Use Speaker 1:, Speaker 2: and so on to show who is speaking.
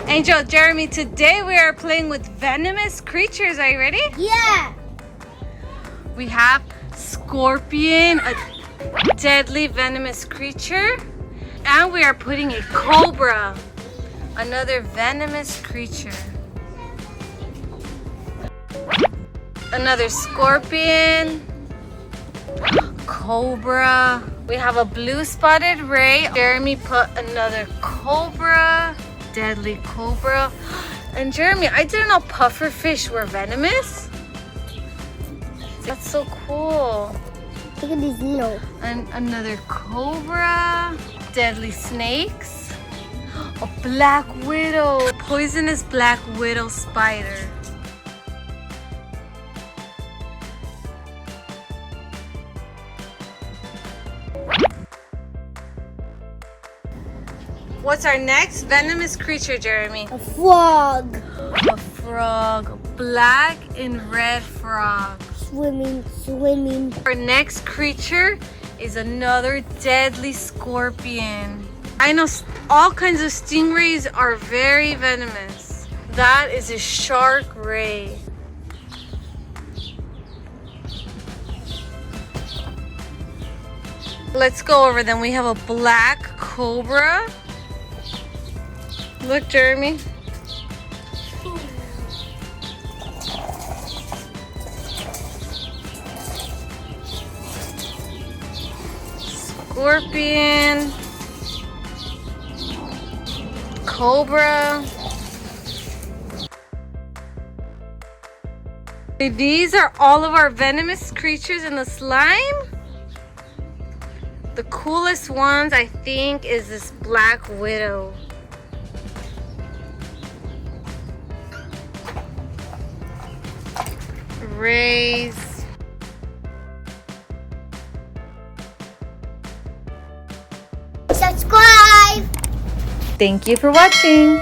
Speaker 1: Angel, Jeremy, today we are playing with venomous creatures. Are you ready?
Speaker 2: Yeah.
Speaker 1: We have scorpion, a deadly venomous creature. And we are putting a cobra, another venomous creature. Another scorpion, cobra. We have a blue spotted ray. Jeremy put another cobra, deadly cobra. And Jeremy, I didn't know pufferfish were venomous. That's so cool.
Speaker 2: Look at these needles.
Speaker 1: And another cobra, deadly snakes, a black widow, poisonous black widow spider. What's our next venomous creature, Jeremy?
Speaker 2: A frog.
Speaker 1: A frog, a black and red frog.
Speaker 2: Swimming.
Speaker 1: Our next creature is another deadly scorpion. I know all kinds of stingrays are very venomous. That is a shark ray. Let's go over them. We have a black cobra. Look, Jeremy. Scorpion. Cobra. These are all of our venomous creatures in the slime. The coolest ones, I think, is this black widow. Rays.
Speaker 2: Subscribe.
Speaker 1: Thank you for watching.